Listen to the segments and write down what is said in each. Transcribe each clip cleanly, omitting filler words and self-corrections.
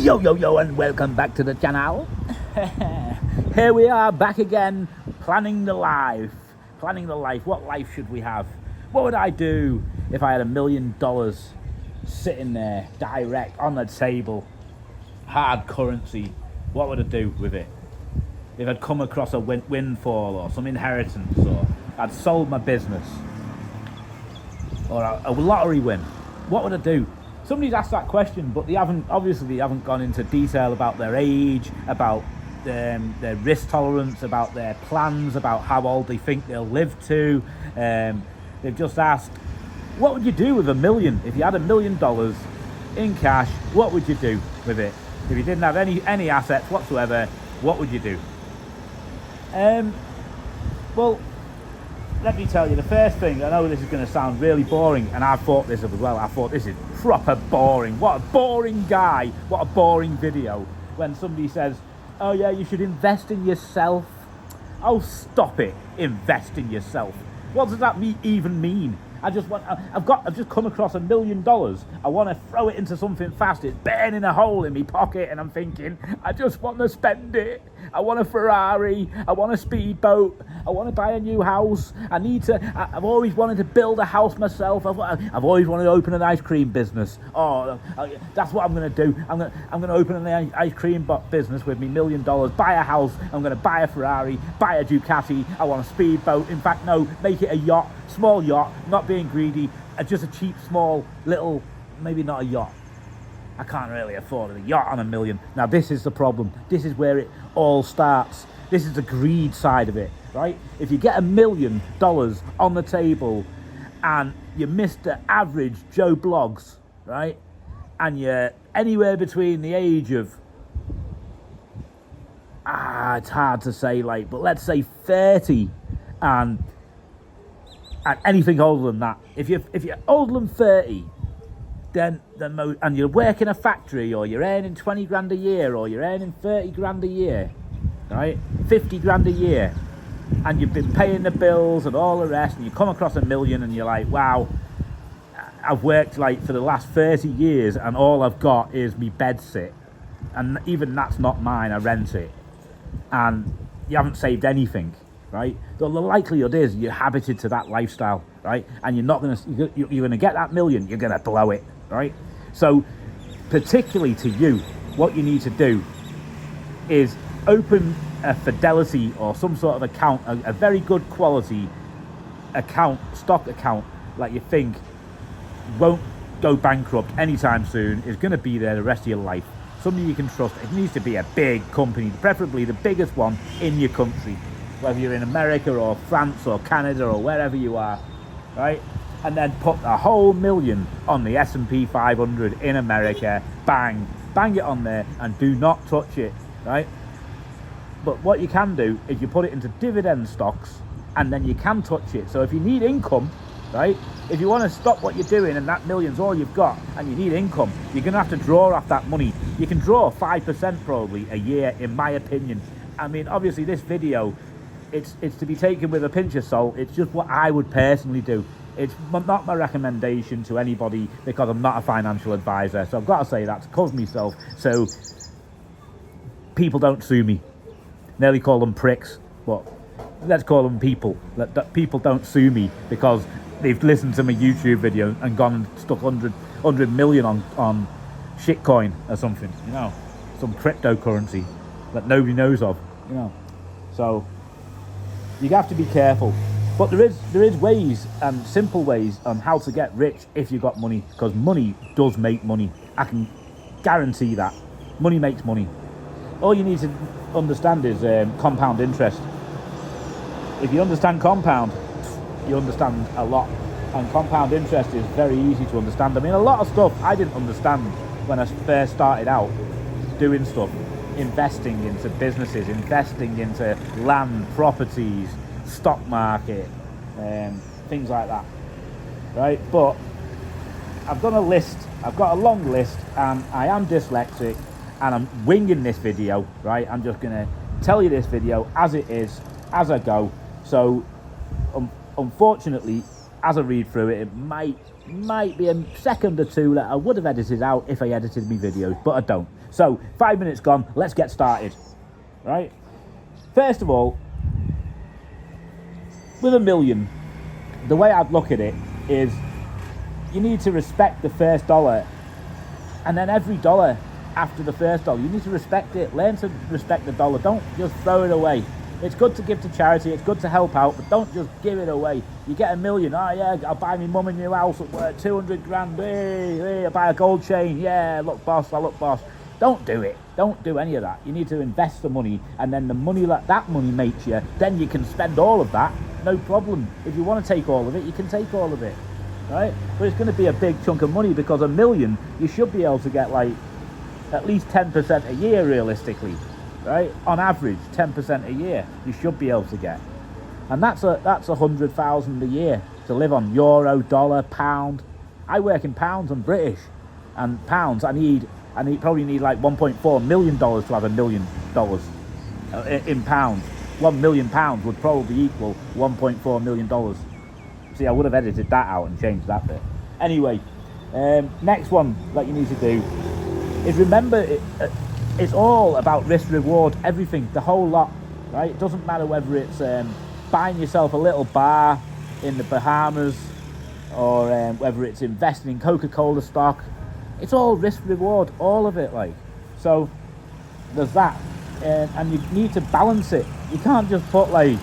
Yo, and welcome back to the channel. Here we are back again, planning the life. What life should we have? What would I do if I had $1 million sitting there, direct on the table, hard currency? What would I do with it? If I'd come across a windfall or some inheritance, or I'd sold my business, or a lottery win, what would I do? Somebody's asked that question, but they haven't gone into detail about their age, about their risk tolerance, about their plans, about how old they think they'll live to. They've just asked, what would you do with $1 million? If you had $1 million in cash, what would you do with it? If you didn't have any assets whatsoever, what would you do? Well, let me tell you, the first thing, I know this is going to sound really boring, and I thought this as well. I thought, this is proper boring. What a boring guy. What a boring video. When somebody says, oh yeah, you should invest in yourself. Oh, stop it. Invest in yourself. What does that even mean? I've just come across $1 million. I want to throw it into something fast. It's burning a hole in my pocket, and I'm thinking, I just want to spend it. I want a Ferrari. I want a speedboat. I want to buy a new house. I've always wanted to build a house myself. I've always wanted to open an ice cream business. That's what I'm going to do. I'm going to open an ice cream business with me $1 million. Buy a house. I'm going to buy a Ferrari. Buy a Ducati. I want a speedboat. In fact, no, make it a yacht. Small yacht, not being greedy, just a cheap, small, little, maybe not a yacht. I can't really afford a yacht on $1 million. Now, this is the problem. This is where it all starts. This is the greed side of it, right? If you get $1 million on the table and you're Mr. Average Joe Blogs, right? And you're anywhere between the age of, it's hard to say, but let's say 30 and anything older than that. If you're older than 30, and you're working a factory, or you're earning 20 grand a year, or you're earning 30 grand a year, right? 50 grand a year, and you've been paying the bills and all the rest, and you come across $1 million, and you're like, wow, I've worked for the last 30 years, and all I've got is me bed sit, and even that's not mine. I rent it, and you haven't saved anything. Right, the likelihood is you're habited to that lifestyle, right? And you're gonna get that $1 million. You're gonna blow it, right? So, particularly to you, what you need to do is open a Fidelity or some sort of account, a very good quality account, stock account, like you think won't go bankrupt anytime soon. Is going to be there the rest of your life. Something you can trust. It needs to be a big company, preferably the biggest one in your country. Whether you're in America or France or Canada or wherever you are, right? And then put a whole $1 million on the S&P 500 in America, bang it on there, and do not touch it, right? But what you can do is you put it into dividend stocks, and then you can touch it. So if you need income, right? If you want to stop what you're doing and that $1 million's all you've got, and you need income, you're going to have to draw off that money. You can draw 5% probably a year, in my opinion. I mean, obviously this video, it's to be taken with a pinch of salt. It's just what I would personally do. It's not my recommendation to anybody, because I'm not a financial advisor. So I've got to say that to cover myself, so people don't sue me. Nearly call them pricks, but let's call them people. That people don't sue me because they've listened to my YouTube video and gone and stuck 100 million on shitcoin or something, some cryptocurrency that nobody knows of, So you have to be careful, but there is ways, and simple ways, on how to get rich if you've got money, because money does make money. I can guarantee that. Money makes money. All you need to understand is compound interest. If you understand compound, you understand a lot, and compound interest is very easy to understand. I mean, a lot of stuff I didn't understand when I first started out doing stuff. Investing into businesses, investing into land, properties, stock market, things like that, right? But I've got a long list, and I am dyslexic, and I'm winging this video, right? I'm just gonna tell you this video as it is, as I go. So unfortunately, as I read through it, it might be a second or two that I would have edited out if I edited my videos, but I don't. So 5 minutes gone, let's get started, right? First of all, with $1 million, the way I'd look at it is you need to respect the first dollar, and then every dollar after the first dollar, you need to respect it. Learn to respect the dollar. Don't just throw it away. It's good to give to charity, it's good to help out, but don't just give it away. You get $1 million, oh yeah, I'll buy me mum a new house at work, 200 grand, hey, I'll buy a gold chain, yeah, look boss, I look boss. Don't do it. Don't do any of that. You need to invest the money, and then the money that money makes you, then you can spend all of that, no problem. If you want to take all of it, you can take all of it, right? But it's going to be a big chunk of money, because $1 million, you should be able to get like at least 10% a year realistically, right? On average, 10% a year you should be able to get, and that's 100,000 a year to live on. Euro, dollar, pound. I work in pounds. I'm British, and pounds. I probably need like $1.4 million to have $1 million in pounds. £1 million would probably equal $1.4 million. See, I would have edited that out and changed that bit. Anyway, next one that you need to do is remember it's all about risk reward, everything, the whole lot, right? It doesn't matter whether it's buying yourself a little bar in the Bahamas, or whether it's investing in Coca-Cola stock. It's all risk reward, all of it, like. So there's that, and you need to balance it. You can't just put like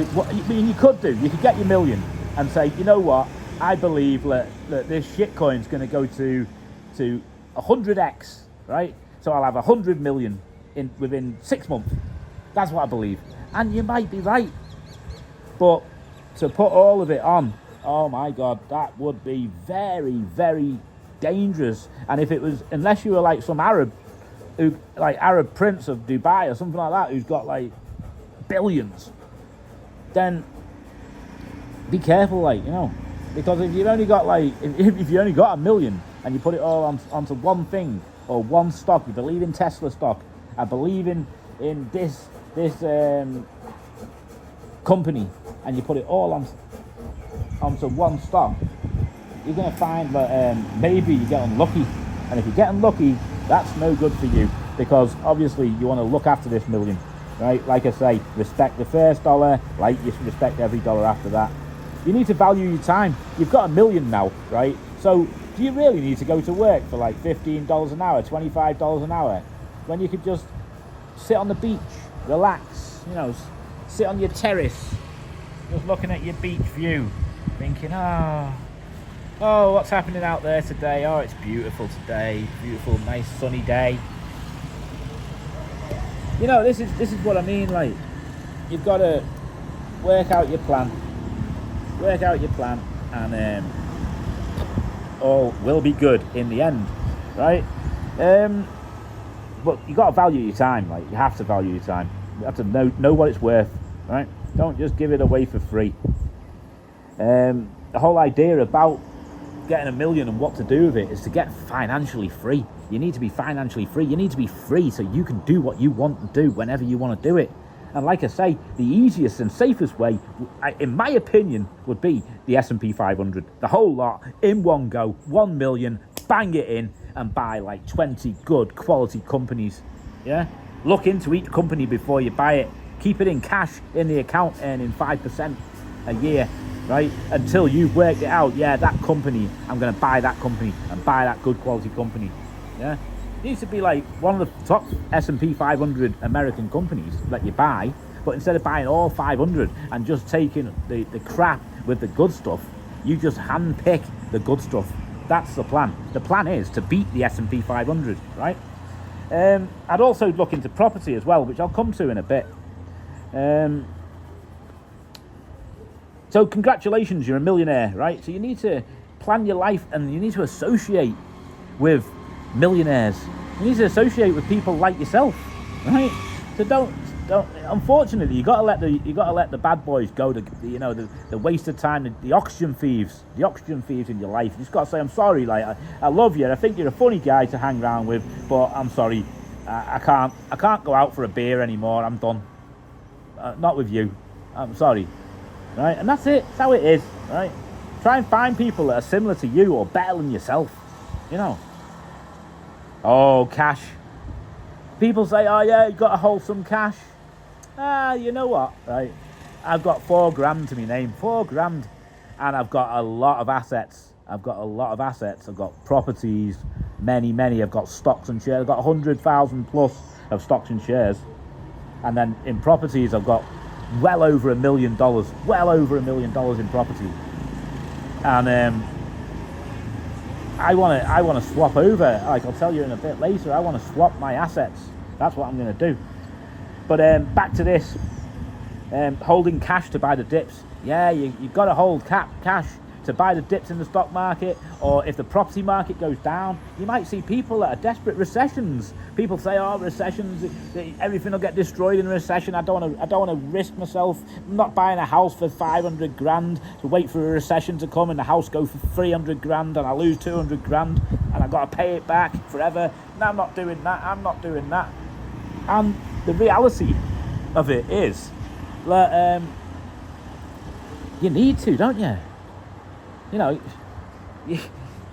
what you could do. You could get your $1 million and say, you know what, I believe that this shitcoin's going to go to 100x, right? So I'll have 100 million within 6 months. That's what I believe, and you might be right, but to put all of it on, oh my God, that would be very, very dangerous. And if it was, unless you were like some Arab prince of Dubai or something like that, who's got like billions, then be careful, like, you know, because if you've only got like, if you only got $1 million and you put it all onto one thing or one stock, you believe in Tesla stock, I believe in this company, and you put it all onto one stock, you're going to find that maybe you get unlucky. And if you get unlucky, that's no good for you, because obviously you want to look after this $1 million, right? Like I say, respect the first dollar, like you respect every dollar after that. You need to value your time. You've got $1 million now, right? So do you really need to go to work for like $15 an hour, $25 an hour, when you could just sit on the beach, relax, you know, sit on your terrace, just looking at your beach view, thinking, oh, what's happening out there today? Oh, it's beautiful today. Beautiful, nice sunny day. You know, this is what I mean. Like, you've got to work out your plan. And all will be good in the end, right? But you got to value your time. Like, you have to value your time. You have to know what it's worth, right? Don't just give it away for free. The whole idea about getting $1 million and what to do with it is to get financially free. You need to be financially free. You need to be free so you can do what you want to do whenever you want to do it. And like I say, the easiest and safest way, in my opinion, would be the S&P 500. The whole lot in one go, 1 million, bang it in, and buy like 20 good quality companies. Yeah? Look into each company before you buy it. Keep it in cash in the account, earning 5% a year. Right, until you've worked it out, yeah, that company, I'm going to buy that company and buy that good quality company. Yeah, it needs to be like one of the top S&P 500 American companies that you buy, but instead of buying all 500 and just taking the crap with the good stuff, you just handpick the good stuff. That's the plan. The plan is to beat the S&P 500, right? I'd also look into property as well, which I'll come to in a bit. So congratulations, you're a millionaire, right? So you need to plan your life, and you need to associate with millionaires. You need to associate with people like yourself, right? So don't. Unfortunately, you got to let the bad boys go. The waste of time, the oxygen thieves in your life. You just got to say, I'm sorry. Like I love you. I think you're a funny guy to hang around with, but I'm sorry. I can't go out for a beer anymore. I'm done. Not with you. I'm sorry. Right, and that's it. That's how it is, right? Try and find people that are similar to you or better than yourself, you know. Oh, cash. People say, oh yeah, you got to hold some cash. You know what, right? I've got $4,000 to my name, $4,000, and I've got a lot of assets. I've got properties, many. I've got stocks and shares. I've got 100,000 plus of stocks and shares. And then in properties, I've got well over $1 million in property. And I want to swap over. Like I'll tell you in a bit later, I want to swap my assets. That's what I'm going to do. But back to this, holding cash to buy the dips. Yeah, you've got to hold cash to buy the dips in the stock market, or if the property market goes down, you might see people that are desperate. Recessions. People say, "Oh, recessions, everything will get destroyed in a recession. I don't want to risk myself. I'm not buying a house for $500,000 to wait for a recession to come and the house go for $300,000 and I lose $200,000 and I've got to pay it back forever. No, I'm not doing that. And the reality of it is that you need to, don't you? You know,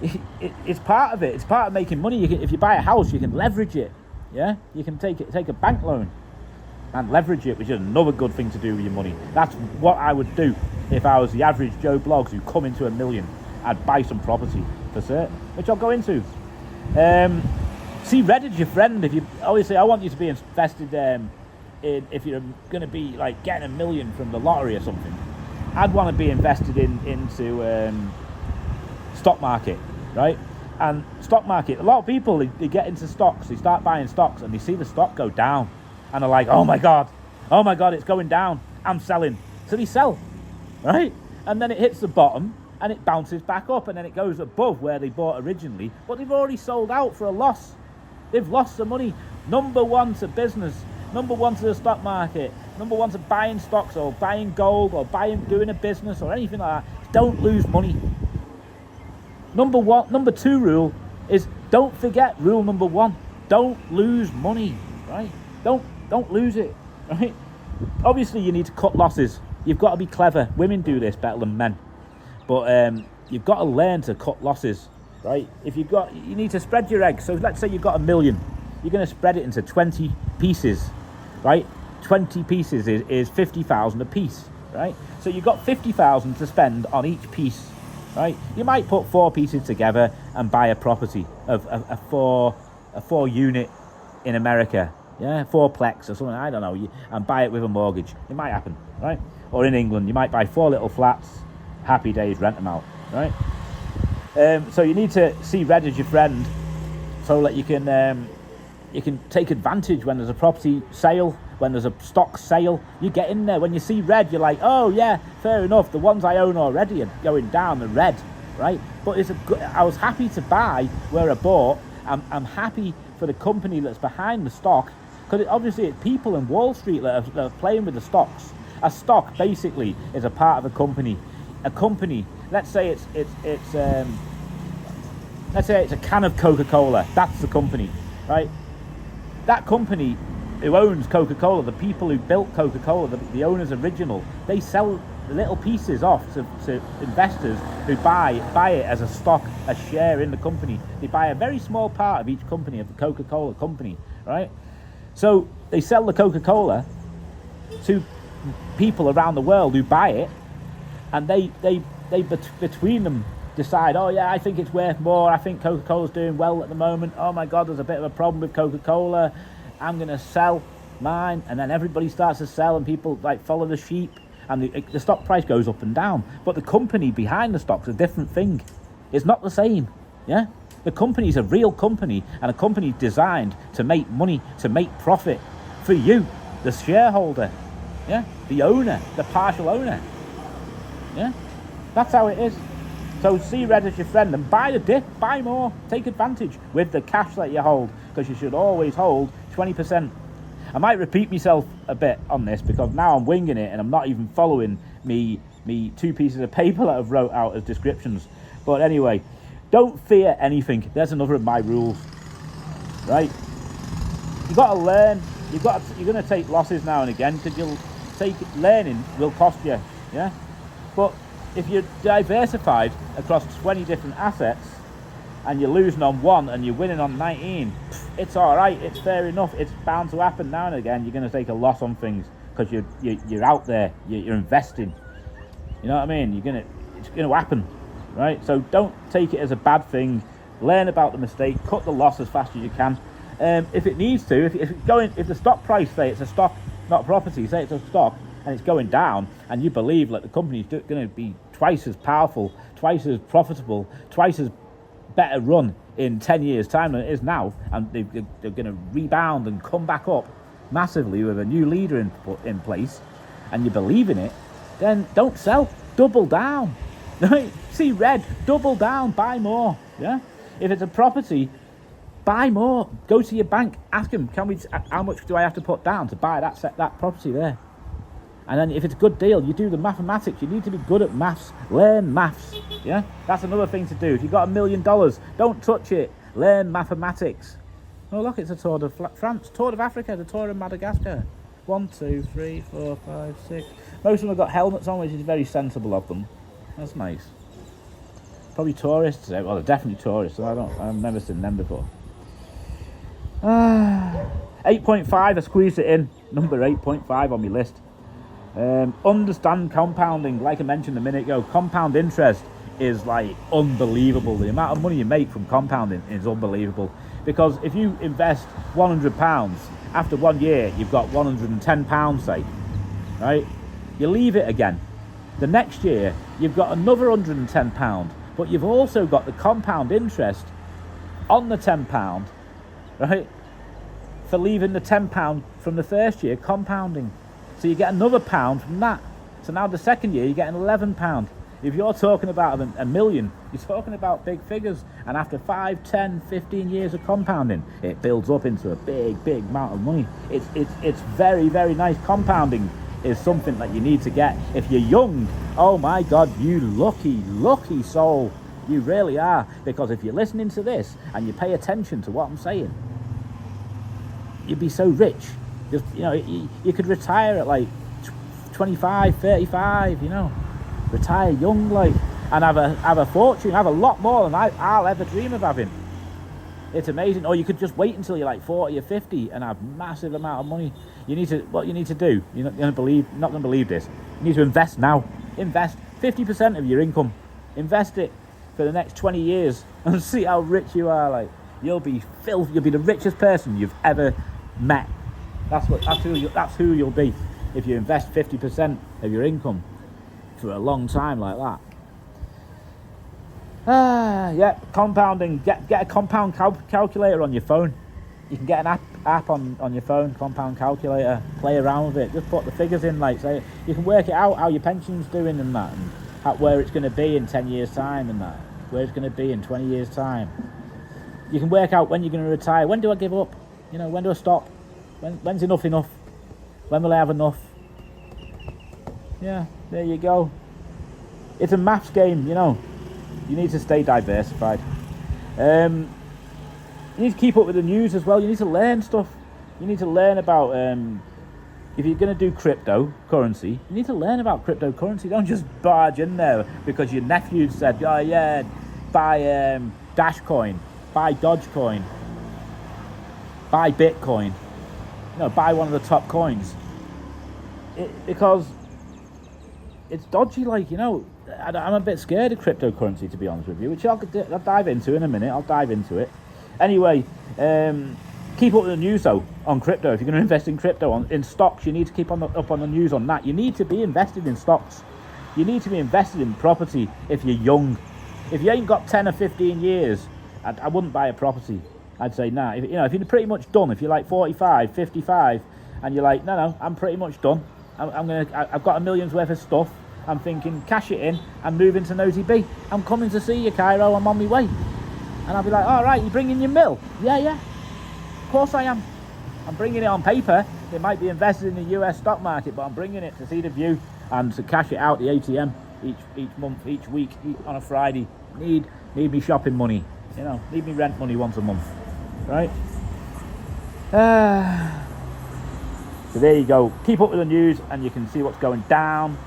it's part of it. It's part of making money. If you buy a house, you can leverage it. Yeah, you can take a bank loan and leverage it, which is another good thing to do with your money. That's what I would do if I was the average Joe Bloggs who come into $1 million. I'd buy some property for certain, which I'll go into. See Red as your friend. If you obviously, I want you to be invested in. If you're going to be like getting $1 million from the lottery or something, I'd want to be invested into stock market, right? And stock market, a lot of people, they get into stocks, they start buying stocks and they see the stock go down and they're like, oh my God, it's going down, I'm selling. So they sell, right? And then it hits the bottom and it bounces back up and then it goes above where they bought originally, but they've already sold out for a loss. They've lost the money. Number one to business, number one to the stock market, number one to buying stocks or buying gold or doing a business or anything like that. Don't lose money. Number two rule is don't forget rule number one. Don't lose money, right? Don't lose it, right? Obviously, you need to cut losses. You've got to be clever. Women do this better than men, but you've got to learn to cut losses, right? You need to spread your eggs. So let's say you've got $1 million. You're going to spread it into 20 pieces, right? 20 pieces is 50,000 a piece, right? So you've got 50,000 to spend on each piece, right? You might put 4 pieces together and buy a property of a four unit in America, yeah, 4-plex or something, I don't know, and buy it with a mortgage. It might happen, right? Or in England, you might buy 4 little flats, happy days, rent them out, right? So you need to see Red as your friend so that you can take advantage when there's a property sale, when there's a stock sale. You get in there. When you see red, you're like, oh yeah, fair enough. The ones I own already are going down the red, right? But I was happy to buy where I bought. I'm happy for the company that's behind the stock, because obviously it's people in Wall Street that are playing with the stocks. A stock basically is a part of a company. A company, let's say it's a can of Coca-Cola. That's the company, right? That company who owns Coca-Cola, the people who built Coca-Cola, the owners original, they sell little pieces off to investors who buy it as a stock, a share in the company. They buy a very small part of each company, of the Coca-Cola company, right? So they sell the Coca-Cola to people around the world who buy it, and they between them decide, oh yeah, I think it's worth more, I think Coca-Cola's doing well at the moment, oh my God, there's a bit of a problem with Coca-Cola, I'm going to sell mine. And then everybody starts to sell and people like follow the sheep, and the stock price goes up and down. But the company behind the stock's a different thing. It's not the same, yeah? The company's a real company, and a company designed to make money, to make profit for you, the shareholder, yeah? The owner, the partial owner, yeah? That's how it is. So see Red as your friend and buy the dip, buy more, take advantage with the cash that you hold, because you should always hold 20%. I might repeat myself a bit on this because now I'm winging it and I'm not even following me 2 pieces of paper that I've wrote out as descriptions. But anyway, don't fear anything. There's another of my rules, right? You've got to learn. You're going to take losses now and again, because learning will cost you, yeah? But if you're diversified across 20 different assets, and you're losing on 1 and you're winning on 19, it's all right. It's fair enough. It's bound to happen now and again. You're going to take a loss on things because you're out there. You're investing. You know what I mean? It's going to happen, right? So don't take it as a bad thing. Learn about the mistake. Cut the loss as fast as you can. If it needs to, if the stock price, say it's a stock, not a property, say it's a stock and it's going down, and you believe that the company's going to be twice as powerful, twice as profitable, twice as better run in 10 years' time than it is now, and they're going to rebound and come back up massively with a new leader in place, and you believe in it, then don't sell. Double down. Right? See red. Double down. Buy more. Yeah. If it's a property, buy more. Go to your bank. Ask them, how much do I have to put down to buy that property there? And then if it's a good deal, you do the mathematics. You need to be good at maths. Learn maths. Yeah? That's another thing to do. If you've got $1 million, don't touch it. Learn mathematics. Oh, look, it's a Tour de France, Tour of Africa, the Tour of Madagascar. 1, 2, 3, 4, 5, 6. Most of them have got helmets on, which is very sensible of them. That's nice. Probably tourists. Well, they're definitely tourists. I've never seen them before. 8.5, I squeezed it in. Number 8.5 on my list. Understand compounding. Like I mentioned a minute ago, compound interest is like unbelievable. The amount of money you make from compounding is unbelievable. Because if you invest £100, after 1 year you've got £110, say, right? You leave it again. The next year you've got another £110, but you've also got the compound interest on the £10, right? For leaving the £10 from the first year compounding. So you get another £1 from that. So now the second year you're getting £11. If you're talking about a million, you're talking about big figures. And after 5, 10, 15 years of compounding, it builds up into a big amount of money. It's very, very nice. Compounding is something that you need to get. If you're young, oh my God, you lucky soul. You really are. Because if you're listening to this and you pay attention to what I'm saying, you'd be so rich. Just, you could retire at like 25, 35, retire young, like, and have a fortune, have a lot more than I'll ever dream of having. It's amazing. Or you could just wait until you're like 40 or 50 and have massive amount of money. What you need to do, you're not going to believe this. You need to invest now. Invest 50% of your income. Invest it for the next 20 years and see how rich you are. Like, you'll be the richest person you've ever met. That's who you'll be if you invest 50% of your income for a long time like that. Yeah, compounding. Get a compound calculator on your phone. You can get an app on your phone, compound calculator. Play around with it. Just put the figures in, like, say, you can work it out how your pension's doing and that, and where it's going to be in 10 years' time and that, where it's going to be in 20 years' time. You can work out when you're going to retire. When do I give up? When do I stop? When's enough? When will I have enough? Yeah, there you go. It's a maths game, You need to stay diversified. You need to keep up with the news as well. You need to learn stuff. You need to learn about, if you're going to do cryptocurrency, you need to learn about cryptocurrency. Don't just barge in there because your nephew said, oh yeah, buy Dashcoin, buy Dogecoin, buy Bitcoin. Buy one of the top coins. Because it's dodgy, like, I'm a bit scared of cryptocurrency, to be honest with you, which I'll dive into in a minute. I'll dive into it. Anyway, keep up with the news, though, on crypto. If you're going to invest in crypto, in stocks, you need to keep up on the news on that. You need to be invested in stocks. You need to be invested in property if you're young. If you ain't got 10 or 15 years, I wouldn't buy a property. I'd say, nah. If you're pretty much done, if you're like 45, 55, and you're like, no, I'm pretty much done. I've got $1 million's worth of stuff. I'm thinking, cash it in and move into Nosy B. I'm coming to see you, Cairo. I'm on my way. And I'll be like, all right, you bringing your mill? Yeah. Of course I am. I'm bringing it on paper. It might be invested in the US stock market, but I'm bringing it to see the view and to cash it out the ATM each month, each week, on a Friday. Need me shopping money. Need me rent money once a month. Right? So there you go. Keep up with the news and you can see what's going down.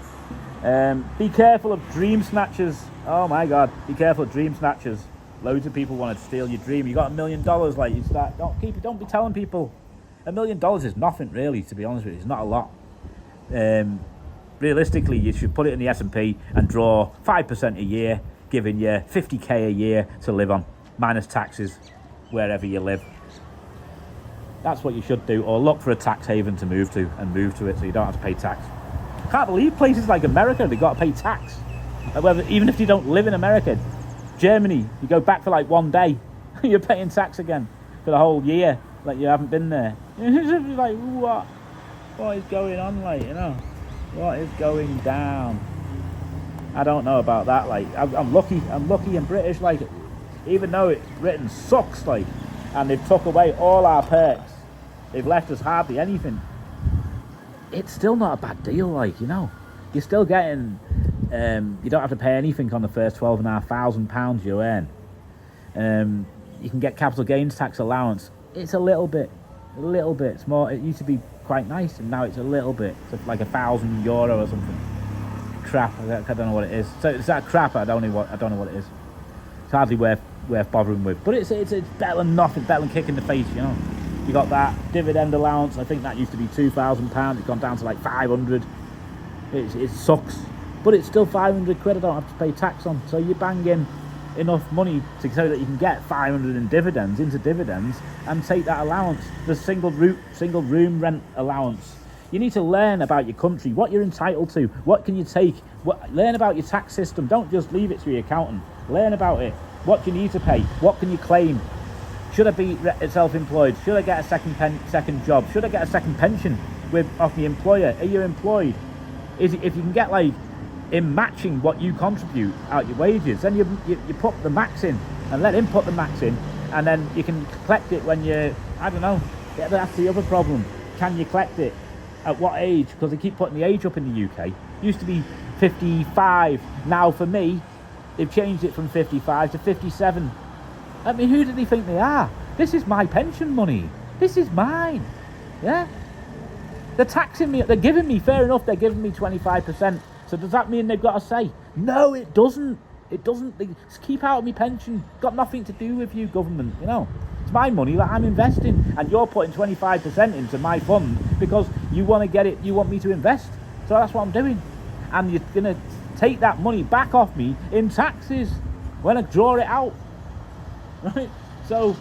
Be careful of dream snatchers. Oh my God, be careful of dream snatchers. Loads of people want to steal your dream. You got $1 million, like you start. Don't be telling people. $1 million is nothing really, to be honest with you. It's not a lot. Realistically, you should put it in the S&P and draw 5% a year, giving you 50k a year to live on, minus taxes, wherever you live. That's what you should do, or look for a tax haven to move to and move to it so you don't have to pay tax. I can't believe places like America, they've got to pay tax. Even if you don't live in America. Germany, you go back for like one day, you're paying tax again for the whole year, like you haven't been there. It's like, what is going on, like, you know? What is going down? I don't know about that, like, I'm lucky I'm British, like, even though Britain sucks, like, and they've took away all our perks, they've left us hardly anything, it's still not a bad deal, like, you know, you're still getting, you don't have to pay anything on the first £12,500 you earn. You can get capital gains tax allowance. It's a little bit, it's more, it used to be quite nice, and now it's a little bit, it's like €1,000 or something. Crap, I don't know what it is. So it's that crap, I don't know what it is. It's hardly worth bothering with, but it's better than nothing, better than kick in the face, you know. You got that dividend allowance. I think that used to be £2,000. It's gone down to like 500. It sucks, but it's still 500 quid. I don't have to pay tax on. So you bang in enough money so that you can get 500 in dividends and take that allowance. The single room rent allowance. You need to learn about your country, what you're entitled to, what can you take, learn about your tax system. Don't just leave it to your accountant. Learn about it. What do you need to pay? What can you claim? Should I be self-employed? Should I get a second job? Should I get a second pension off my employer? Are you employed? If you can get, like, in matching what you contribute out your wages, then you put the max in and let him put the max in, and then you can collect it when you, I don't know, that's the other problem. Can you collect it? At what age? Because they keep putting the age up in the UK. Used to be 55. Now for me, they've changed it from 55 to 57. I mean, who do they think they are? This is my pension money. This is mine. Yeah? They're taxing me. They're giving me, fair enough, they're giving me 25%. So does that mean they've got to say? No, it doesn't. It doesn't. They just keep out of my pension. Got nothing to do with you, government, you know. It's my money that I'm investing, and you're putting 25% into my fund because you want to get it, you want me to invest. So that's what I'm doing. And you're going to take that money back off me in taxes when I draw it out. Right? So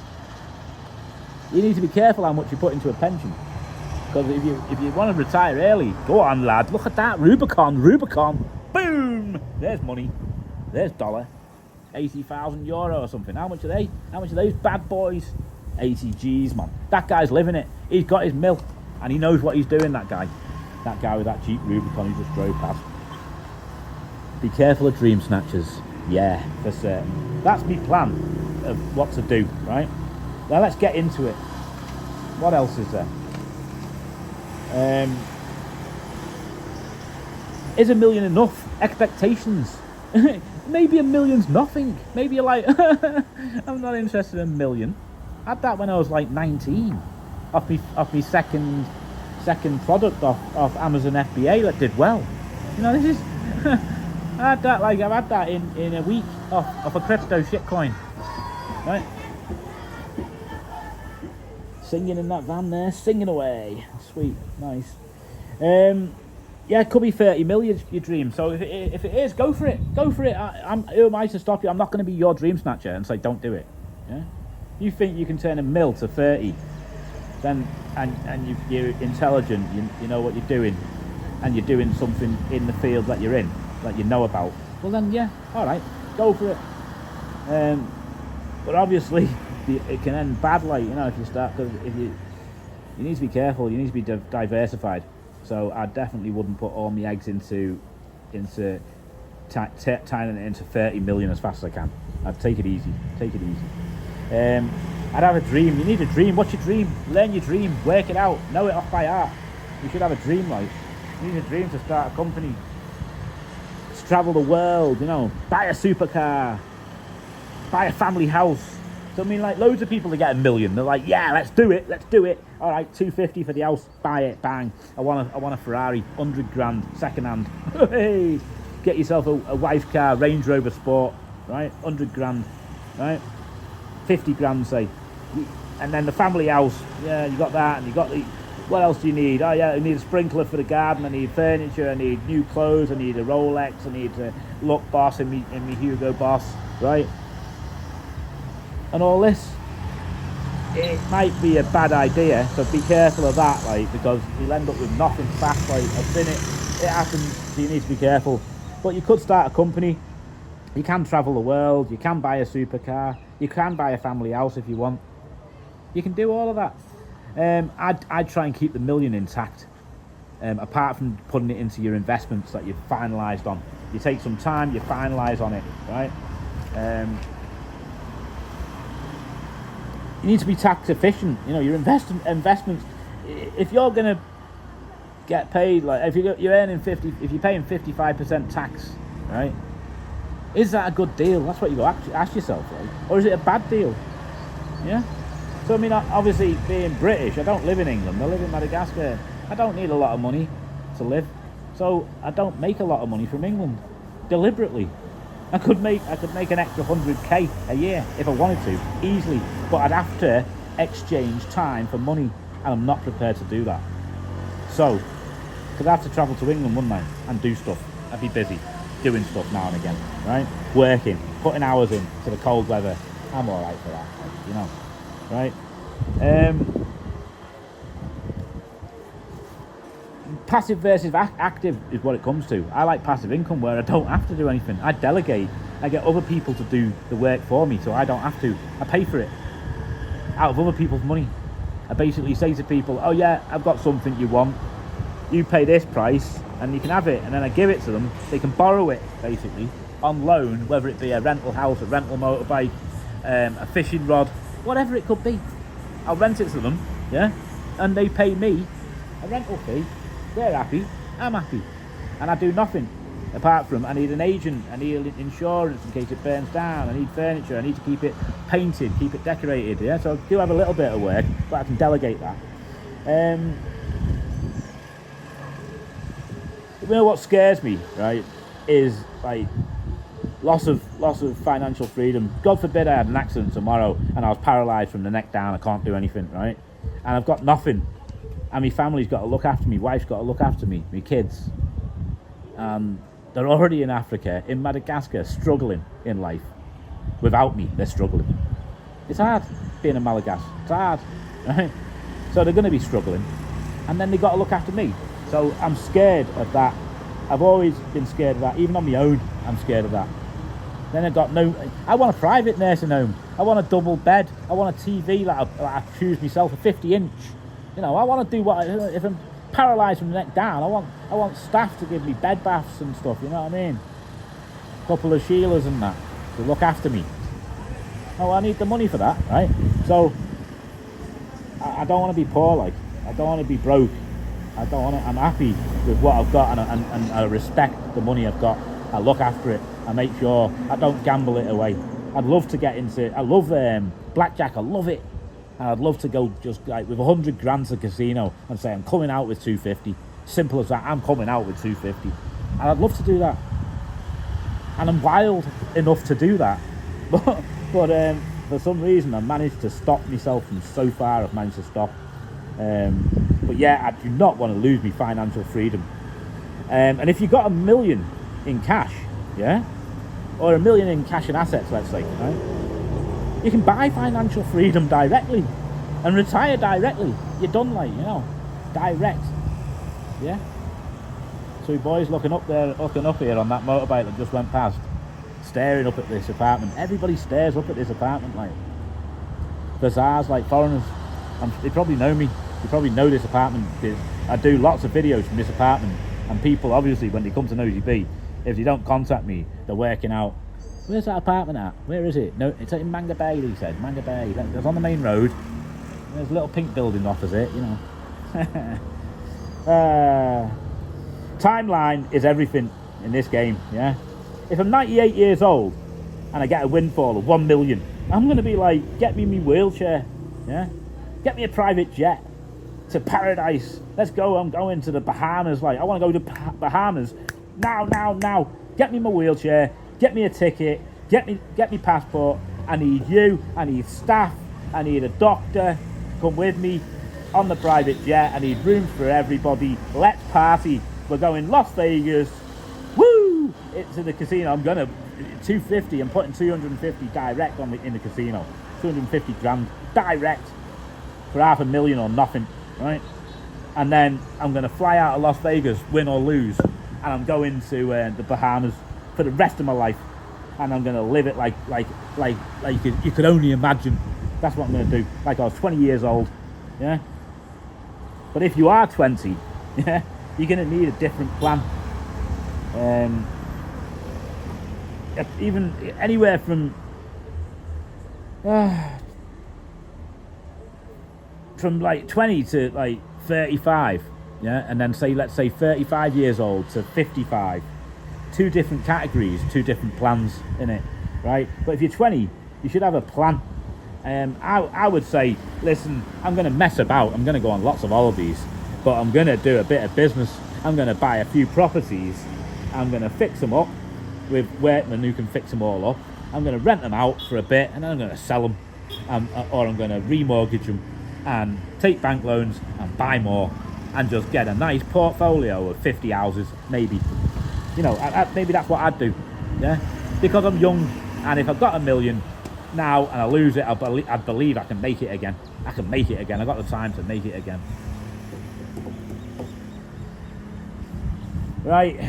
you need to be careful how much you put into a pension. Because if you want to retire early, go on, lad. Look at that. Rubicon. Boom! There's money. There's dollar. €80,000 or something. How much are they? How much are those bad boys? 80 G's, man. That guy's living it. He's got his mill. And he knows what he's doing, that guy. That guy with that Jeep Rubicon he just drove past. Be careful of dream snatchers. Yeah, for certain. That's my plan of what to do, right? Now let's get into it. What else is there? Is $1 million enough? Expectations. Maybe $1 million's nothing. Maybe you're like, I'm not interested in $1 million. I had that when I was like 19. Off me second product off Amazon FBA that did well. You know, this is I've had that in a week off a crypto shitcoin. Right? Singing in that van there, singing away. Sweet, nice. Yeah, it could be 30 million, your dream. So if it is, go for it. Go for it. Who am I to stop you? I'm not going to be your dream snatcher and say, don't do it. Yeah? You think you can turn $1 million to 30, then, and you're intelligent, you know what you're doing, and you're doing something in the field that you're in, that you know about, well then, yeah, all right, go for it. But obviously, it can end badly, you know, if you start, because if you need to be careful, you need to be diversified. So I definitely wouldn't put all my eggs into tying it into 30 million as fast as I can. I'd take it easy. I'd have a dream. You need a dream. What's your dream? Learn your dream. Work it out. Know it off by heart. You should have a dream life. You need a dream to start a company. To travel the world, you know. Buy a supercar. Buy a family house. So I mean, like, loads of people that get $1 million, they're like, yeah, let's do it. All right, $250 for the house, buy it, bang. I want a Ferrari, 100 grand, second hand. Hey, get yourself a wife car, Range Rover Sport, right? 100 grand. right? 50 grand, say. And then the family house, yeah, you got that, and you got the, what else do you need? Oh yeah, I need a sprinkler for the garden, I need furniture, I need new clothes, I need a Rolex, I need a Look Boss in me Hugo Boss, right? And all this, it might be a bad idea, so be careful of that, like, because you'll end up with nothing fast, like, I've seen it happens, so you need to be careful. But you could start a company, you can travel the world, you can buy a supercar, you can buy a family house if you want. You can do all of that. I'd try and keep the million intact, apart from putting it into your investments that you've finalised on. You take some time, you finalise on it, right? You need to be tax efficient. You know, your investments. If you're gonna get paid, like if you're earning 50, if you're paying 55% tax, right? Is that a good deal? That's what you got to ask yourself, right? Or is it a bad deal? Yeah. So I mean, obviously being British, I don't live in England. I live in Madagascar. I don't need a lot of money to live, so I don't make a lot of money from England deliberately. I could make an extra 100k a year if I wanted to, easily, but I'd have to exchange time for money, and I'm not prepared to do that. So, because I have to travel to England, wouldn't I, and do stuff. I'd be busy doing stuff now and again, right? Working, putting hours in to the cold weather. I'm all right for that, you know, right? Passive versus active is what it comes to. I like passive income where I don't have to do anything. I delegate. I get other people to do the work for me, so I don't have to. I pay for it out of other people's money. I basically say to people, oh yeah, I've got something you want. You pay this price and you can have it. And then I give it to them. They can borrow it, basically, on loan, whether it be a rental house, a rental motorbike, a fishing rod, whatever it could be. I'll rent it to them, yeah? And they pay me a rental fee. They're happy, I'm happy, and I do nothing apart from I need an agent, I need insurance in case it burns down, I need furniture, I need to keep it painted, keep it decorated, yeah, so I do have a little bit of work, but I can delegate that. You know what scares me, right, is like loss of financial freedom. God forbid I had an accident tomorrow and I was paralysed from the neck down, I can't do anything, right, and I've got nothing. And my family's got to look after me, wife's got to look after me, my kids. They're already in Africa, in Madagascar, struggling in life. Without me, they're struggling. It's hard being a Malagas, it's hard, right? So they're going to be struggling. And then they've got to look after me. So I'm scared of that. I've always been scared of that, even on my own, I'm scared of that. Then I want a private nursing home. I want a double bed. I want a TV that I choose myself, a 50-inch. You know, I want to do if I'm paralysed from the neck down, I want staff to give me bed baths and stuff, you know what I mean? A couple of Sheilas and that to look after me. Oh, I need the money for that, right? So, I don't want to be poor, like. I don't want to be broke. I'm happy with what I've got, and I respect the money I've got. I look after it. I make sure I don't gamble it away. I'd love to get into, I love blackjack, I love it. And I'd love to go just like with 100 grand to the casino and say I'm coming out with 250. Simple as that. I'm coming out with 250. And I'd love to do that. And I'm wild enough to do that. But for some reason I managed to stop myself from so far. I've managed to stop. But yeah, I do not want to lose my financial freedom. And if you've got $1 million in cash, yeah, or $1 million in cash and assets, let's say, right? You can buy financial freedom directly and retire directly. You're done, like, you know, direct. Yeah. Two boys looking up here on that motorbike that just went past, staring up at this apartment. Everybody stares up at this apartment, like bazaars, like foreigners. They probably know me. They probably know this apartment because I do lots of videos from this apartment. And people, obviously, when they come to Nosy B, if they don't contact me, they're working out. Where's that apartment at? Where is it? No, it's in Manga Bay, he said. Manga Bay. It's on the main road. There's a little pink building opposite, you know. Timeline is everything in this game, yeah? If I'm 98 years old and I get a windfall of 1 million, I'm going to be like, get me my wheelchair, yeah? Get me a private jet to paradise. Let's go. I'm going to the Bahamas. Like, I want to go to Bahamas now. Get me my wheelchair. Get me a ticket, get me passport, I need you, I need staff, I need a doctor, come with me on the private jet, I need rooms for everybody, let's party, we're going Las Vegas, woo! It's in the casino, I'm gonna, 250, I'm putting 250 direct in the casino, 250 grand direct for $500,000 or nothing, right? And then I'm gonna fly out of Las Vegas, win or lose, and I'm going to the Bahamas for the rest of my life, and I'm gonna live it like you could only imagine. That's what I'm gonna do, like I was 20 years old, yeah. But if you are 20, yeah, you're gonna need a different plan. Even anywhere from like 20 to like 35, yeah, and then let's say 35 years old to 55. Two different categories, two different plans in it, right? But if you're 20, you should have a plan. I would say, listen, I'm going to mess about. I'm going to go on lots of holidays, but I'm going to do a bit of business. I'm going to buy a few properties. I'm going to fix them up with workmen who can fix them all up. I'm going to rent them out for a bit, and then I'm going to sell them, or I'm going to remortgage them and take bank loans and buy more and just get a nice portfolio of 50 houses, maybe. You know, maybe that's what I'd do, yeah? Because I'm young, and if I've got $1 million now and I lose it, I believe I can make it again. I can make it again. I've got the time to make it again. Right,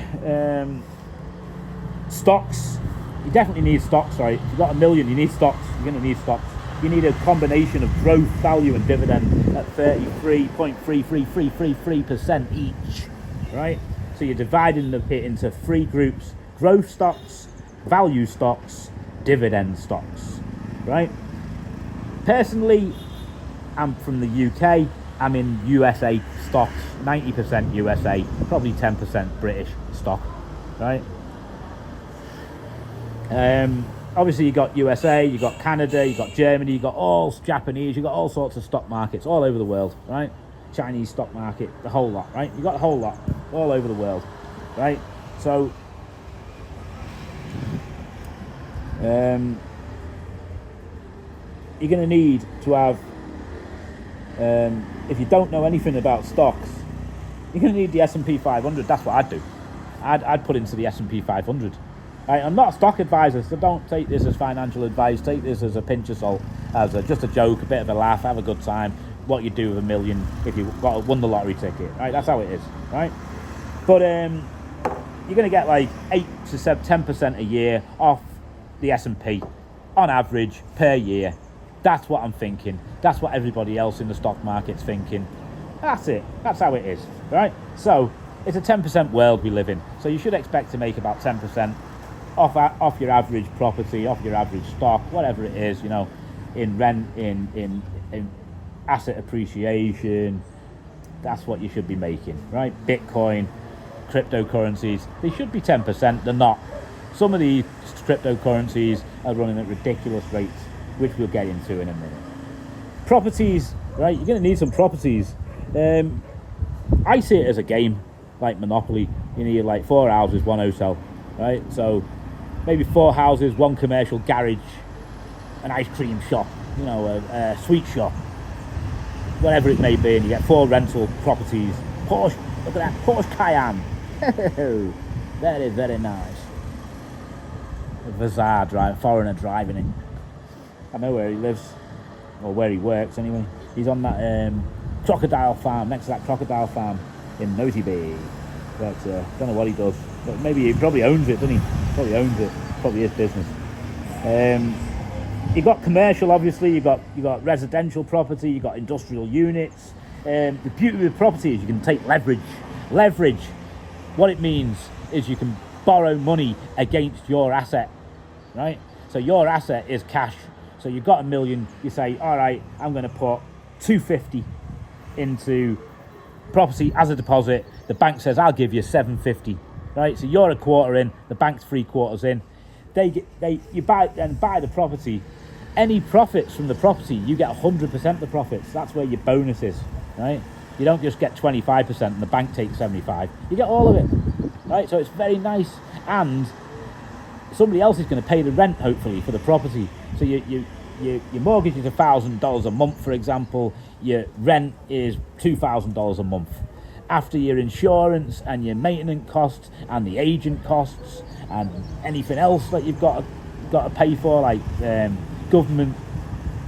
stocks. You definitely need stocks, right? If you've got $1 million, you need stocks. You're going to need stocks. You need a combination of growth, value, and dividend at 33.3333% each, right? So you're dividing it into 3 groups: growth stocks, value stocks, dividend stocks, right? Personally, I'm from the UK. I'm in USA stocks, 90% USA, probably 10% British stock, right? Obviously you got USA, you got Canada, you got Germany, you got all Japanese, you got all sorts of stock markets all over the world, right? Chinese stock market, the whole lot, right? You got the whole lot all over the world, right? So you're going to need to have, if you don't know anything about stocks, you're going to need the S&P 500. That's what I'd do. I'd put into the S&P 500. Right? I'm not a stock advisor, so don't take this as financial advice. Take this as a pinch of salt, as just a joke, a bit of a laugh, have a good time. What you do with $1 million if you won the lottery ticket, right? That's how it is, right? But you're going to get like 8 to 10% a year off the S&P on average per year. That's what I'm thinking. That's what everybody else in the stock market's thinking. That's it. That's how it is, right? So it's a 10% world we live in. So you should expect to make about 10% off your average property, off your average stock, whatever it is, you know, in rent, in asset appreciation. That's what you should be making, right? Bitcoin, cryptocurrencies, they should be 10%. They're not. Some of these cryptocurrencies are running at ridiculous rates, which we'll get into in a minute. Properties, right? You're going to need some properties. I see it as a game, like Monopoly. You need like 4 houses, 1 hotel, right? So maybe 4 houses, 1 commercial garage, an ice cream shop, you know, a sweet shop, whatever it may be, and you get 4 rental properties. Porsche, look at that, Porsche Cayenne. Very, very nice. A Vazar foreigner driving it. I know where he lives, or where he works anyway. He's on that crocodile farm, next to that crocodile farm in Nosy Bay. But don't know what he does. But maybe he probably owns it, doesn't he? Probably owns it. Probably his business. You got commercial, obviously. You got residential property. You got industrial units. The beauty with property is you can take leverage. Leverage. What it means is you can borrow money against your asset, right? So your asset is cash. So you've got $1 million. You say, all right, I'm going to put 250 into property as a deposit. The bank says I'll give you 750, right? So you're a quarter in, the bank's 3/4 in. You buy the property. Any profits from the property, you get 100% of the profits. That's where your bonus is, right? You don't just get 25% and the bank takes 75. You get all of it, right? So it's very nice. And somebody else is going to pay the rent, hopefully, for the property. So your mortgage is $1,000 a month, for example. Your rent is $2,000 a month. After your insurance and your maintenance costs and the agent costs and anything else that you've got to pay for, like government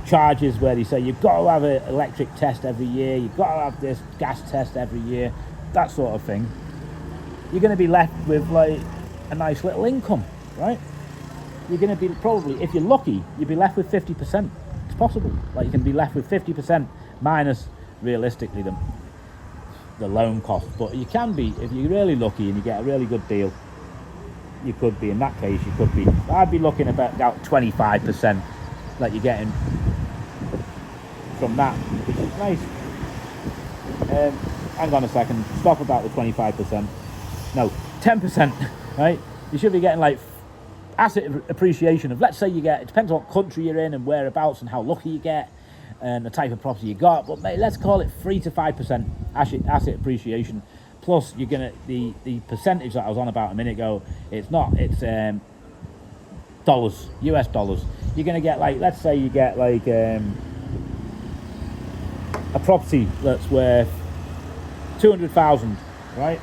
charges where they say you've got to have an electric test every year, you've got to have this gas test every year, that sort of thing, you're going to be left with like a nice little income, right? You're going to be probably, if you're lucky, you'll be left with 50%. It's possible. Like you can be left with 50% minus, realistically, the loan cost. But you can be, if you're really lucky and you get a really good deal, you could be, in that case, you could be, I'd be looking about 25% that you're getting from that, which is nice. Hang on a second, stop about the 25%. No, 10%, right? You should be getting like asset appreciation of, let's say you get, it depends on what country you're in and whereabouts and how lucky you get and the type of property you got, but mate, let's call it 3 to 5% asset appreciation. Plus you're gonna, the percentage that I was on about a minute ago, it's dollars, US dollars. You're gonna get like, let's say you get like a property that's worth 200,000, right?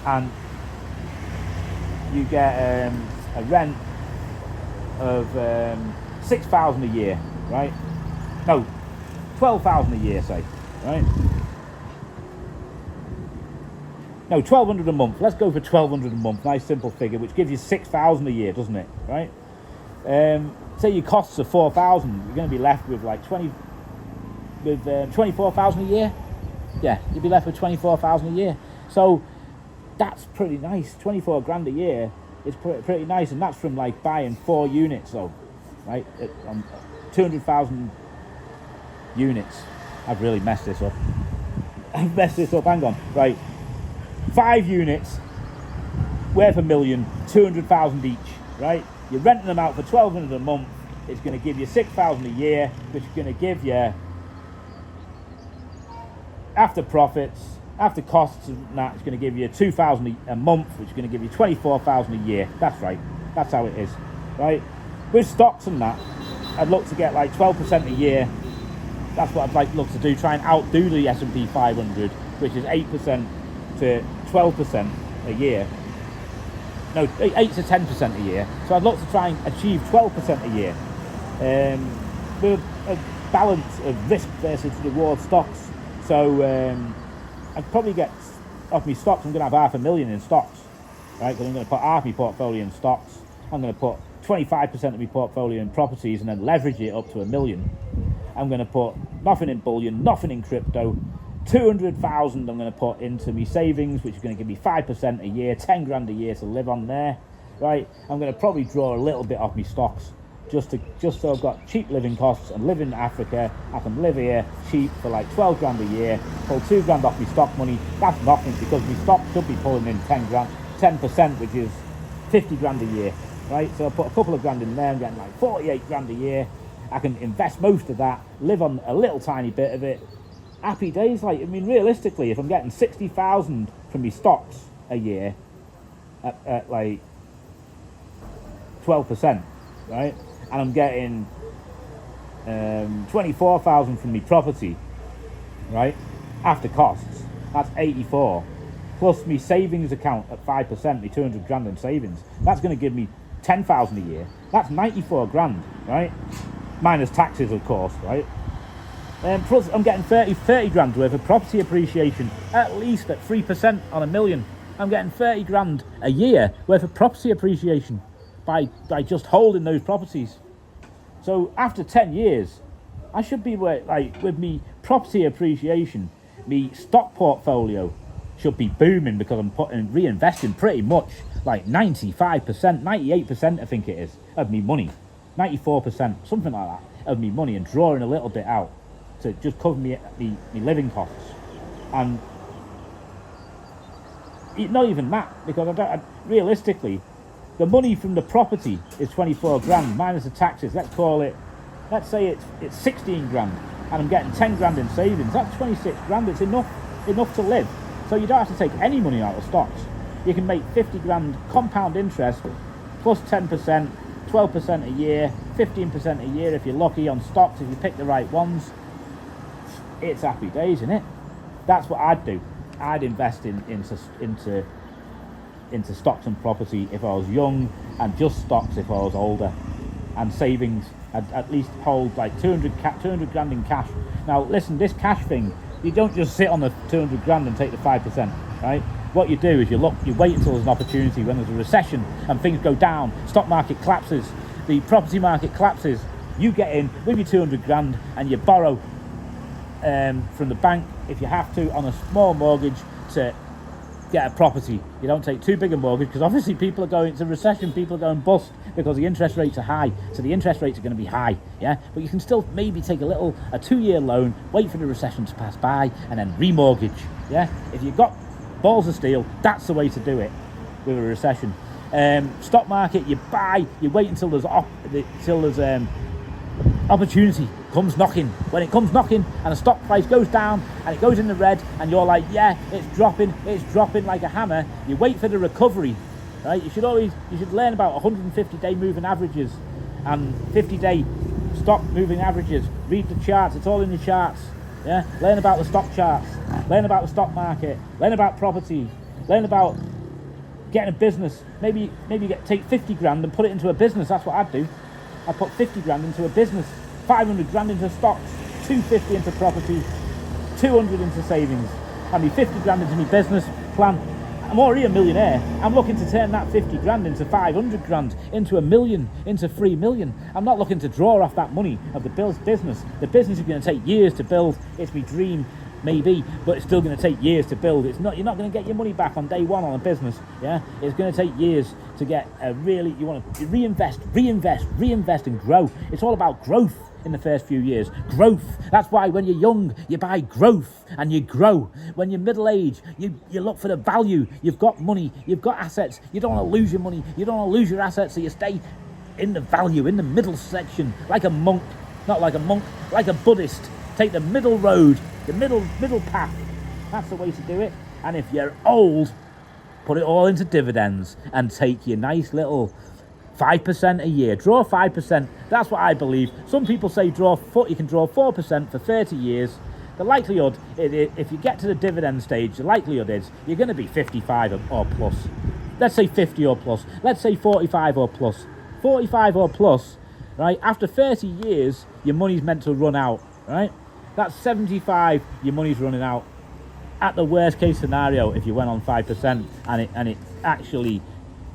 And you get a rent of 6,000 a year, right? No, 12,000 a year, say, right? No, 1,200 a month. Let's go for 1,200 a month. Nice simple figure, which gives you 6,000 a year, doesn't it? Right? Say your costs are 4,000. You're going to be left with like 24,000 a year. Yeah, you'd be left with 24,000 a year. So that's pretty nice. 24 grand a year is pretty nice, and that's from like buying 4 units, though, right? 200,000 units. I've really messed this up. I've messed this up. Hang on, right? 5 units worth $1 million, 200,000 each, right? You're renting them out for 1,200 a month. It's going to give you 6,000 a year, which is going to give you, after profits, after costs and that, it's going to give you 2,000 a month, which is going to give you 24,000 a year. That's right. That's how it is, right? With stocks and that, I'd look to get like 12% a year. That's what I'd like look to do. Try and outdo the S&P 500, which is 8% to 12% a year. No, 8 to 10% a year. So I'd look to try and achieve 12% a year. With a balance of risk versus reward stocks. So I'd probably get, off my stocks, I'm going to have $500,000 in stocks, right? Because I'm going to put half my portfolio in stocks. I'm going to put 25% of my portfolio in properties and then leverage it up to $1 million. I'm going to put nothing in bullion, nothing in crypto. 200,000 I'm going to put into my savings, which is going to give me 5% a year, 10 grand a year to live on there, right? I'm going to probably draw a little bit off my stocks, just so I've got cheap living costs and live in Africa. I can live here cheap for like 12 grand a year, pull 2 grand off my stock money. That's nothing, because my stock should be pulling in 10%, which is 50 grand a year, right? So I put a couple of grand in there, I'm getting like 48 grand a year. I can invest most of that, live on a little tiny bit of it. Happy days. Like, I mean, realistically, if I'm getting 60,000 from my stocks a year at like 12%, right, and I'm getting 24,000 from my property, right, after costs, that's 84, plus my savings account at 5%, my 200 grand in savings, that's going to give me 10,000 a year. That's 94 grand, right, minus taxes, of course, right. Plus I'm getting 30 grand worth of property appreciation, at least at 3% on $1 million. I'm getting 30 grand a year worth of property appreciation by just holding those properties. So after 10 years, I should be like, with me property appreciation, me stock portfolio should be booming, because I'm reinvesting pretty much like 95%, 98% I think it is, of me money, 94%, something like that, of me money, and drawing a little bit out to just cover me living costs. And not even that, because realistically, the money from the property is 24 grand minus the taxes. Let's say it's 16 grand, and I'm getting 10 grand in savings. That's 26 grand. It's enough to live. So you don't have to take any money out of stocks. You can make 50 grand compound interest plus 10%, 12% a year, 15% a year if you're lucky on stocks, if you pick the right ones. It's happy days, isn't it? That's what I'd do. I'd invest into stocks and property if I was young, and just stocks if I was older, and savings. I'd at least hold like 200 grand in cash. Now listen, this cash thing, you don't just sit on the 200 grand and take the 5%, right? What you do is you wait until there's an opportunity, when there's a recession and things go down, stock market collapses, the property market collapses, you get in with your 200 grand and you borrow from the bank if you have to on a small mortgage to get a property. You don't take too big a mortgage, because obviously people are going, it's a recession, people are going bust because the interest rates are high, so the interest rates are going to be high, yeah? But you can still maybe take a 2-year loan, wait for the recession to pass by, and then remortgage, yeah? If you've got balls of steel, that's the way to do it with a recession. Stock market, you buy, you wait until there's opportunity comes knocking. When it comes knocking and the stock price goes down and it goes in the red and you're like, yeah, it's dropping like a hammer, you wait for the recovery, right? You should learn about 150-day moving averages and 50-day stock moving averages. Read the charts, it's all in the charts, yeah? Learn about the stock charts, learn about the stock market, learn about property, learn about getting a business. Maybe take 50 grand and put it into a business. That's what I'd do. I'd put 50 grand into a business, 500 grand into stocks, 250 into property, 200 into savings, and me 50 grand into my business plan. I'm already a millionaire. I'm looking to turn that 50 grand into 500 grand, into $1 million, into 3 million. I'm not looking to draw off that money of the business. The business is going to take years to build. It's my dream, maybe, but it's still going to take years to build. You're not going to get your money back on day one on a business, yeah? It's going to take years to get you want to reinvest and grow. It's all about growth in the first few years. Growth. That's why when you're young, you buy growth and you grow. When you're middle age, you look for the value. You've got money, you've got assets. You don't want to lose your money, you don't want to lose your assets, so you stay in the value, in the middle section, like a monk, not like a monk, like a Buddhist. Take the middle road, the middle path. That's the way to do it. And if you're old, put it all into dividends and take your nice little 5% a year. Draw 5%. That's what I believe. Some people say you can draw 4% for 30 years. The likelihood, if you get to the dividend stage, the likelihood is you're going to be 55 or plus. Let's say 50 or plus. Let's say 45 or plus. 45 or plus, right? After 30 years, your money's meant to run out, right? That's 75, your money's running out. At the worst case scenario, if you went on 5% and it actually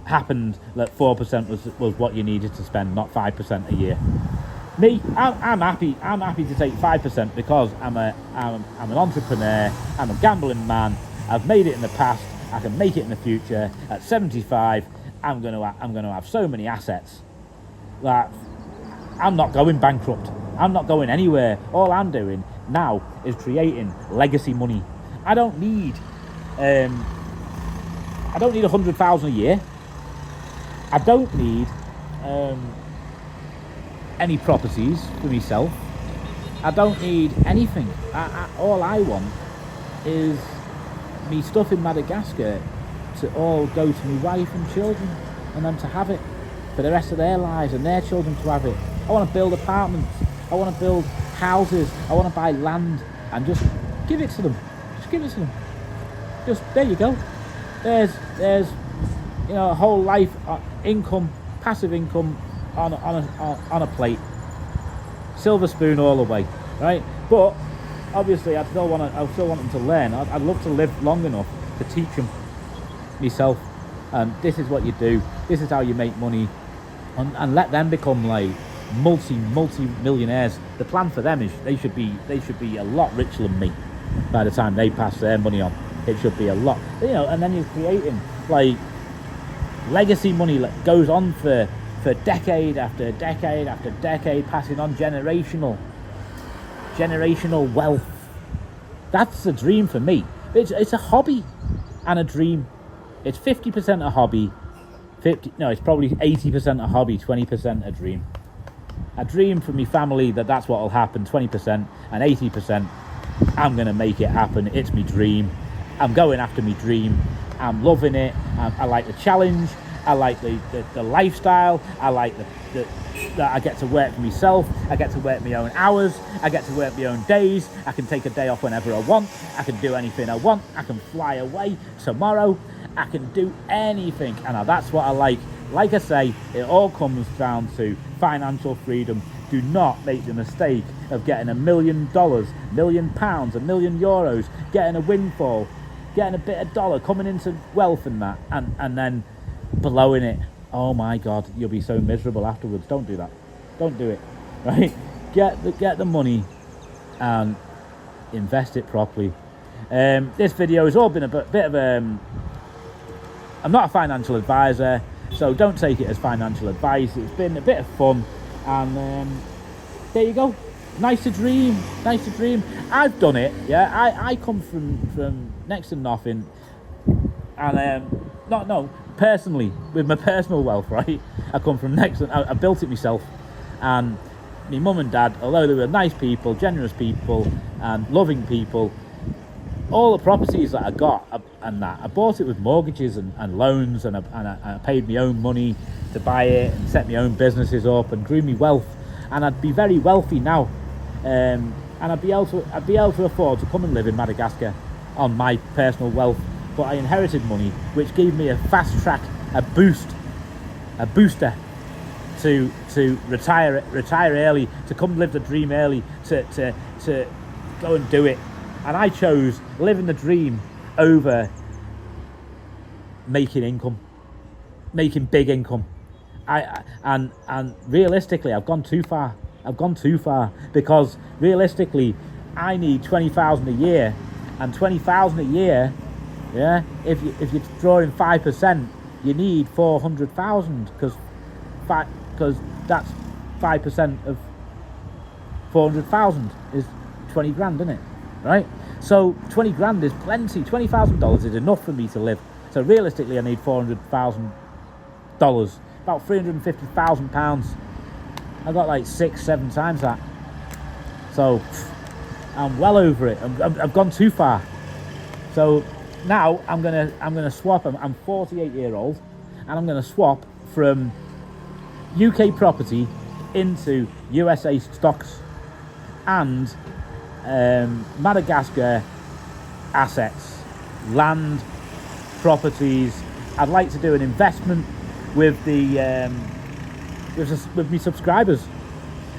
happened that 4% was what you needed to spend, not 5% a year. Me, I'm happy to take 5% because I'm an entrepreneur, I'm a gambling man, I've made it in the past, I can make it in the future. At 75, I'm gonna have so many assets that I'm not going bankrupt. I'm not going anywhere. All I'm doing now is creating legacy money. I don't need 100,000 a year. I don't need any properties for myself. I don't need anything. All I want is me stuff in Madagascar to all go to my wife and children, and them to have it for the rest of their lives, and their children to have it. I want to build apartments. I want to build houses. I want to buy land and just give it to them. Just give it to them. Just, there you go. There's a whole life income, passive income on a plate. Silver spoon all the way, right? But obviously, I still want them to learn. I'd love to live long enough to teach them myself. And this is what you do. This is how you make money, and let them become like multi-millionaires. The plan for them is they should be a lot richer than me by the time they pass their money on. It should be a lot, and then you're creating like legacy money that goes on for decade after decade after decade, passing on generational wealth. That's the dream for me. It's a hobby and a dream. It's 50% a hobby, it's probably 80% a hobby, 20% a dream. A dream for me family that's what will happen, 20%, and 80%, I'm going to make it happen. It's my dream. I'm going after my dream. I'm loving it. I like the challenge. I like the lifestyle. I like that I get to work for myself. I get to work my own hours. I get to work my own days. I can take a day off whenever I want. I can do anything I want. I can fly away tomorrow. I can do anything, and that's what I like. Like I say, it all comes down to financial freedom. Do not make the mistake of getting $1 million, £1 million, £1 million, getting a windfall, getting a bit of dollar, coming into wealth and that, and then blowing it. Oh my God, you'll be so miserable afterwards. Don't do that. Don't do it. Right? Get the money and invest it properly. This video has all been a bit of I'm not a financial advisor, so don't take it as financial advice. It's been a bit of fun, and there you go. Nice to dream. I've done it. Yeah, I come from next to nothing, and personally, with my personal wealth, right? I come from next to, I built it myself, and my mum and dad, although they were nice people, generous people, and loving people, all the properties that I got I bought it with mortgages and loans, and I paid my own money to buy it and set my own businesses up and grew my wealth, and I'd be very wealthy now, and I'd be able to afford to come and live in Madagascar on my personal wealth. But I inherited money, which gave me a fast track, a booster to retire early, to come live the dream early, to go and do it. And I chose living the dream over making big income. And realistically, I've gone too far. Because realistically, I need 20,000 a year, and 20,000 a year. Yeah, if you're drawing 5%, you need 400,000, because that's 5% of 400,000 is 20 grand, isn't it? Right? So 20 grand is plenty. $20,000 is enough for me to live. So realistically, I need $400,000, about £350,000. I got like 6-7 times that. So I'm well over it. I've gone too far. So now I'm gonna swap. I'm 48 years old, and I'm gonna swap from UK property into USA stocks and Madagascar assets, land, properties. I'd like to do an investment with with my subscribers,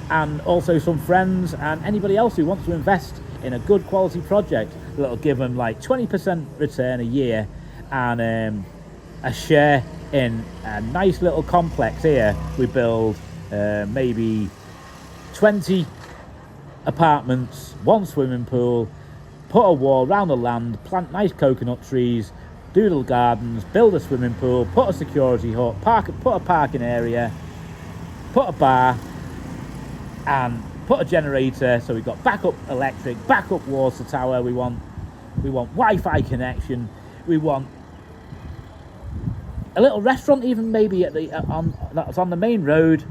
and also some friends and anybody else who wants to invest in a good quality project that'll give them like 20% return a year, and a share in a nice little complex here. We build maybe 20 apartments, 1 swimming pool, put a wall around the land, plant nice coconut trees, doodle gardens, build a swimming pool, put a security hut, put a parking area, put a bar, and put a generator, so we've got backup electric, backup water tower. We want Wi-Fi connection. We want a little restaurant, even maybe that's on the main road.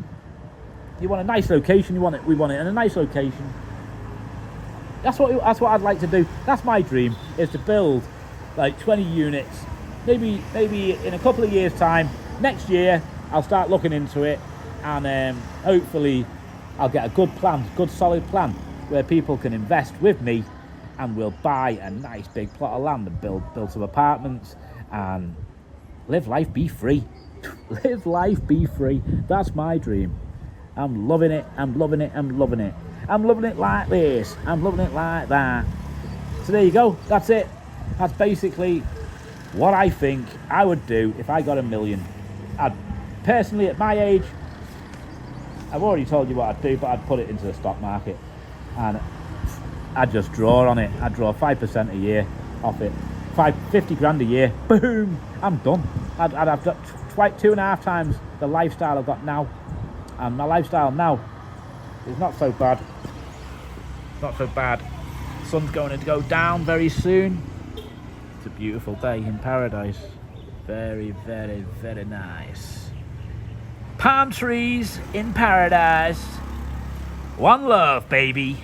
You want a nice location. We want it in a nice location. That's what I'd like to do. That's my dream, is to build like 20 units. Maybe in a couple of years' time, next year, I'll start looking into it, and hopefully I'll get a good solid plan where people can invest with me, and we'll buy a nice big plot of land and build some apartments and live life, be free. Live life, be free. That's my dream. I'm loving it. I'm loving it like this. I'm loving it like that. So there you go. That's it. That's basically what I think I would do if I got $1 million. Personally, at my age, I've already told you what I'd do, but I'd put it into the stock market, and I'd just draw on it. I'd draw 5% a year off it. 50 grand a year. Boom! I'm done. I'd have 2.5 times the lifestyle I've got now. And my lifestyle now is not so bad. Not so bad. Sun's going to go down very soon. It's a beautiful day in paradise. Very, very, very nice. Palm trees in paradise. One love, baby.